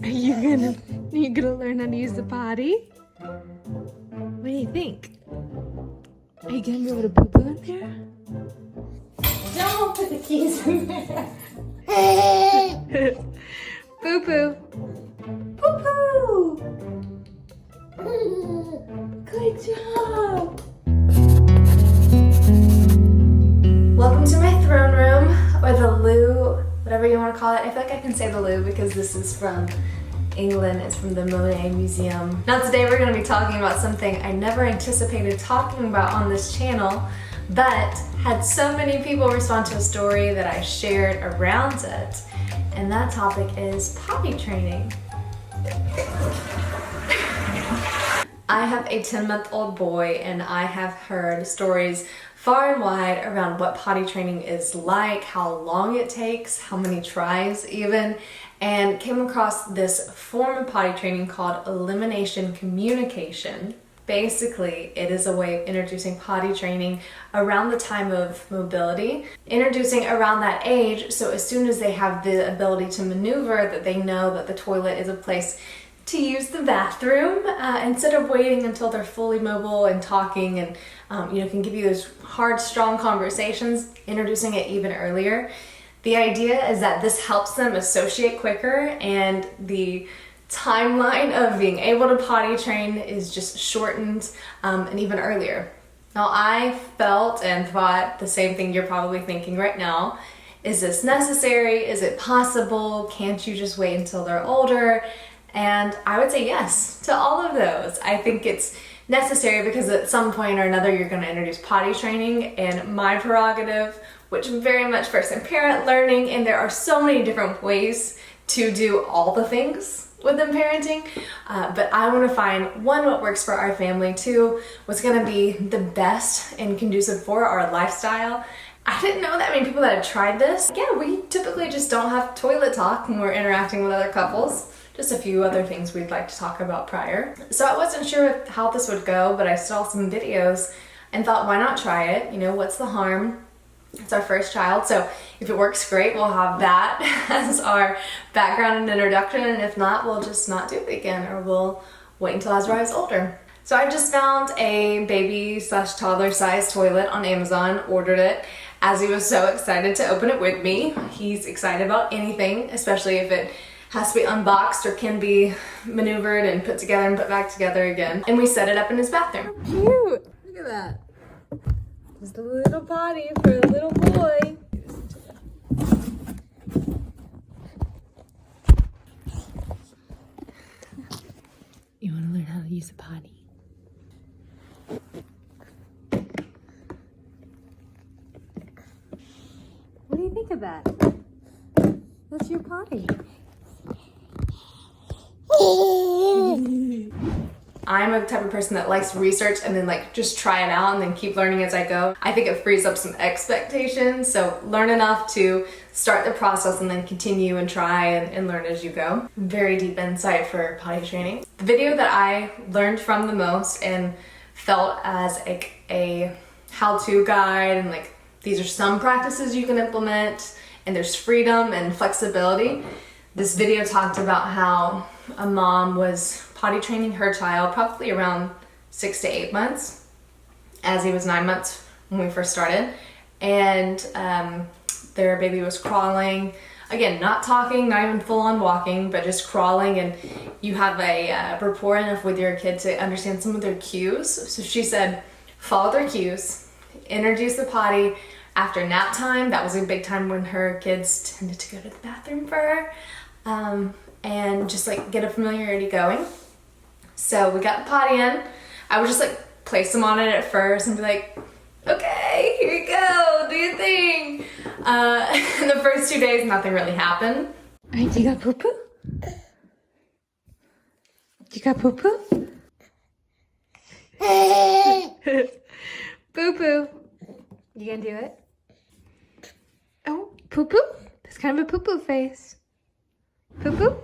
Are you gonna learn how to use the potty? What do you think? Are you gonna be able to poo-poo in there? Don't put the keys in there. Poo-poo. Poo-poo. Good job. Welcome to my throne room, or the loo, whatever you want to call it. I feel like I can say the loo because this is from England. It's from the Monet Museum. Now today we're going to be talking about something I never anticipated talking about on this channel, but had so many people respond to a story that I shared around it. And that topic is potty training. I have a 10-month-old boy, and I have heard stories far and wide around what potty training is like, how long it takes, how many tries even, and came across this form of potty training called elimination communication. Basically, it is a way of introducing potty training around the time of mobility, introducing around that age, so as soon as they have the ability to maneuver, that they know that the toilet is a place to use the bathroom, instead of waiting until they're fully mobile and talking and can give you those hard, strong conversations, introducing it even earlier. The idea is that this helps them associate quicker, and the timeline of being able to potty train is just shortened and even earlier. Now, I felt and thought the same thing you're probably thinking right now. Is this necessary? Is it possible? Can't you just wait until they're older? And I would say yes to all of those. I think it's necessary because at some point or another you're going to introduce potty training, and my prerogative, which I'm very much first-time parent learning, and there are so many different ways to do all the things within parenting, but I want to find one, what works for our family, two, what's going to be the best and conducive for our lifestyle. I didn't know that many people that have tried this. Yeah, we typically just don't have toilet talk when we're interacting with other couples. Just a few other things we'd like to talk about prior. So I wasn't sure how this would go, but I saw some videos and thought, why not try it? You know, what's the harm? It's our first child, so if it works great, we'll have that as our background and introduction, and if not, we'll just not do it again, or we'll wait until Azariah is older. So I just found a baby/toddler size toilet on Amazon, ordered it. Azzy was so excited to open it with me. He's excited about anything, especially if it has to be unboxed or can be maneuvered and put together and put back together again. And we set it up in his bathroom. Cute. Look at that. Just a little potty for a little boy. You want to learn how to use a potty? What do you think of that? That's your potty. I'm a type of person that likes to research and then just try it out and then keep learning as I go. I think it frees up some expectations, so learn enough to start the process and then continue and try and learn as you go. Very deep insight for potty training. The video that I learned from the most and felt as a how-to guide, and these are some practices you can implement, and there's freedom and flexibility. This video talked about how a mom was potty training her child probably around 6 to 8 months, as he was 9 months when we first started, and their baby was crawling, again, not talking, not even full-on walking, but just crawling, and you have a rapport enough with your kid to understand some of their cues. So she said follow their cues, introduce the potty after nap time. That was a big time when her kids tended to go to the bathroom for her. And just get a familiarity going. So we got the potty in. I would just place them on it at first and be like, okay, here you go, do your thing. The first 2 days, nothing really happened. Alright, you got poo-poo? You got poo-poo? Poo-poo. You gonna do it? Oh, poo-poo? That's kind of a poo-poo face. Poo-poo?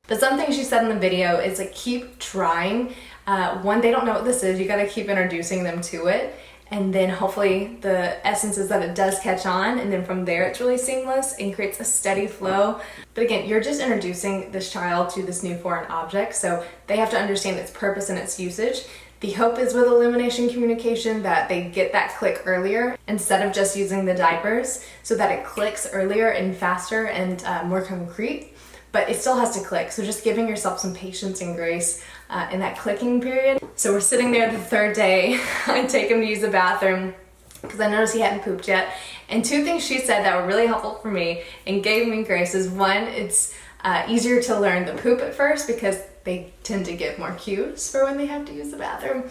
But something she said in the video is keep trying. One, they don't know what this is. You gotta keep introducing them to it. and then hopefully the essence is that it does catch on, and then from there it's really seamless and creates a steady flow. But again, you're just introducing this child to this new foreign object, so they have to understand its purpose and its usage. The hope is with elimination communication that they get that click earlier instead of just using the diapers, so that it clicks earlier and faster and more concrete. But it still has to click, so just giving yourself some patience and grace in that clicking period. So we're sitting there the third day. I take him to use the bathroom because I noticed he hadn't pooped yet. And two things she said that were really helpful for me and gave me grace is, one, it's easier to learn the poop at first because they tend to give more cues for when they have to use the bathroom.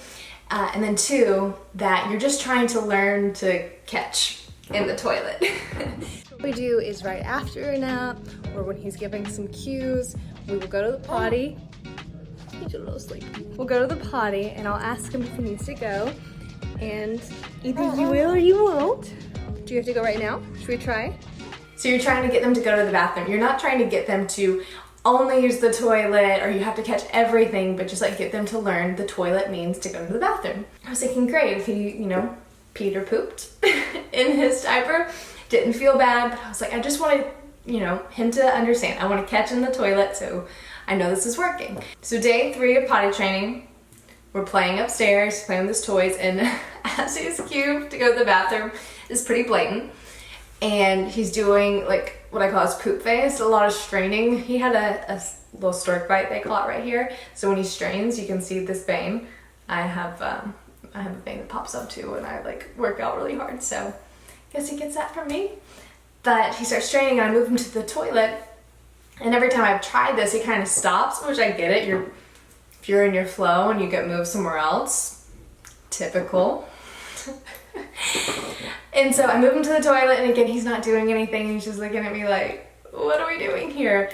And then two, that you're just trying to learn to catch in the toilet. What we do is right after a nap or when he's giving some cues, we will go to the potty. He's a little sleepy. We'll go to the potty and I'll ask him if he needs to go, and either you will or you won't. Do you have to go right now? Should we try? So you're trying to get them to go to the bathroom. You're not trying to get them to only use the toilet or you have to catch everything, but just like get them to learn the toilet means to go to the bathroom. I was thinking, great, if he, peed or pooped in his diaper, didn't feel bad, but I was like, I just wanted, him to understand. I want to catch in the toilet, so I know this is working. So day 3 of potty training, we're playing upstairs, playing with his toys, and as he's cued to go to the bathroom, it's pretty blatant. And he's doing like what I call his poop face, a lot of straining. He had a little stork bite, they call it, right here. So when he strains, you can see this vein. I have a vein that pops up too when I work out really hard. So I guess he gets that from me. But he starts straining and I move him to the toilet. And every time I've tried this, he kind of stops, which I get it. If you're in your flow and you get moved somewhere else, typical. And so I move him to the toilet, and again, he's not doing anything. He's just looking at me like, what are we doing here?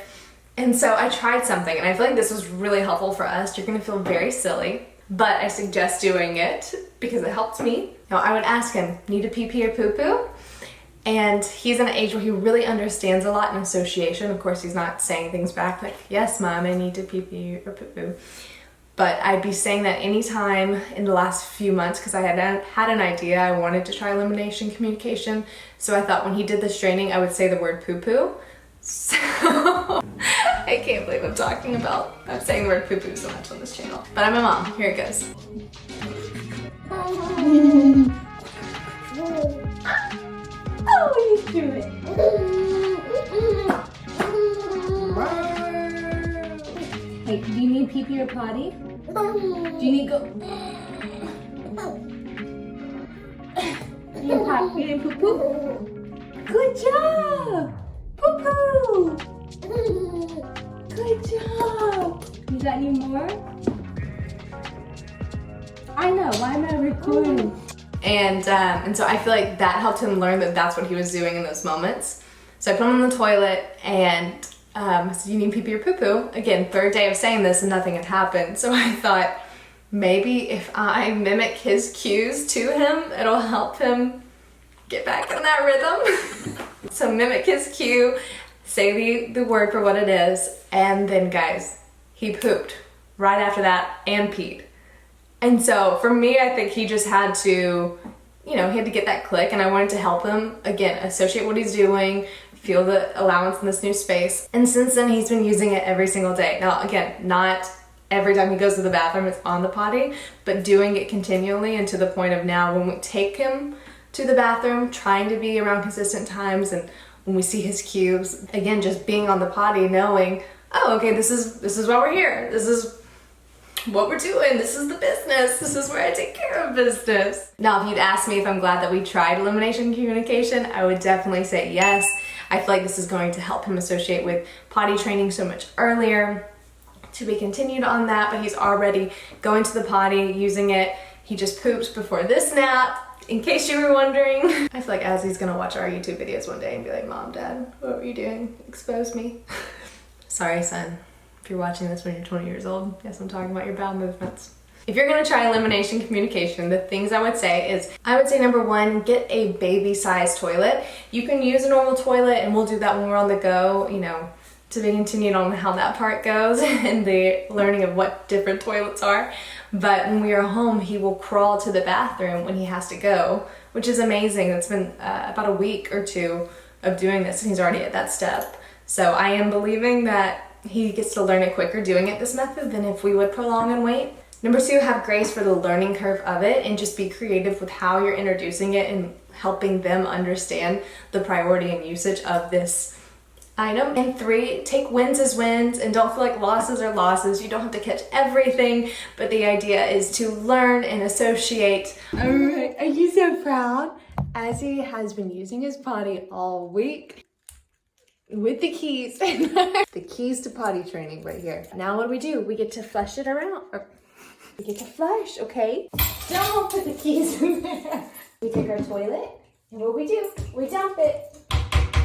And so I tried something, and I feel like this was really helpful for us. You're gonna feel very silly, but I suggest doing it because it helped me. Now, I would ask him, need a pee-pee or poo-poo? And he's in an age where he really understands a lot in association. Of course, he's not saying things back like, yes, mom, I need to pee-pee or poo-poo. But I'd be saying that anytime in the last few months because I had an idea. I wanted to try elimination communication. So I thought when he did this training, I would say the word poo-poo. So I can't believe I'm saying the word poo-poo so much on this channel. But I'm a mom. Here it goes. Oh, he's doing it. Hey, do you need pee-pee or potty? Do you need go? You need poo-poo? Good job! Poo-poo! Good job! You got any more? I know, why am I recording? And so I feel like that helped him learn that that's what he was doing in those moments. So I put him in the toilet and I said, you need pee-pee or poo-poo? Again, third day of saying this and nothing had happened. So I thought maybe if I mimic his cues to him, it'll help him get back in that rhythm. So mimic his cue, say the word for what it is, and then guys, he pooped right after that and peed. And so for me, I think he just had to, he had to get that click, and I wanted to help him, again, associate what he's doing, feel the allowance in this new space. And since then, he's been using it every single day. Now, again, not every time he goes to the bathroom, it's on the potty, but doing it continually, and to the point of now when we take him to the bathroom, trying to be around consistent times, and when we see his cues, again, just being on the potty, knowing, oh, okay, this is why we're here. This is what we're doing. This is the business. This is where I take care of business. Now, if you'd asked me if I'm glad that we tried elimination communication, I would definitely say yes. I feel like this is going to help him associate with potty training so much earlier. To be continued on that, but he's already going to the potty, using it. He just pooped before this nap, in case you were wondering. I feel like Azzy's gonna watch our YouTube videos one day and be like, Mom, Dad, what were you doing? Expose me. Sorry, son. If you're watching this when you're 20 years old, yes, I'm talking about your bowel movements. If you're gonna try elimination communication, the things I would say is, number 1, get a baby-sized toilet. You can use a normal toilet, and we'll do that when we're on the go, to be continued on how that part goes and the learning of what different toilets are. But when we are home, he will crawl to the bathroom when he has to go, which is amazing. It's been about a week or two of doing this, and he's already at that step. So I am believing that he gets to learn it quicker doing it this method than if we would prolong and wait. Number 2, have grace for the learning curve of it and just be creative with how you're introducing it and helping them understand the priority and usage of this item. And 3, take wins as wins and don't feel like losses are losses. You don't have to catch everything, but the idea is to learn and associate. All right, are you so proud? As he has been using his potty all week with the keys. The keys to potty training right here. Now what do? We get to flush it around. We get to flush, okay? Don't put the keys in there. We take our toilet, and what do? We dump it.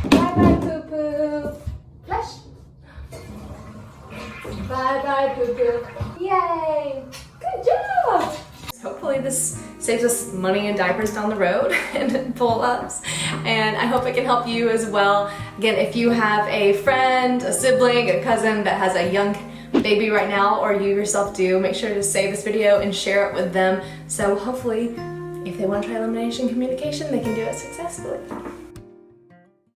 Bye-bye, poo-poo. Flush. Bye-bye, poo-poo. Yay! Good job! Hopefully this saves us money and diapers down the road and pull-ups, and I hope it can help you as well. Again, if you have a friend, a sibling, a cousin that has a young baby right now, or you yourself do, make sure to save this video and share it with them. So hopefully, if they want to try elimination communication, they can do it successfully.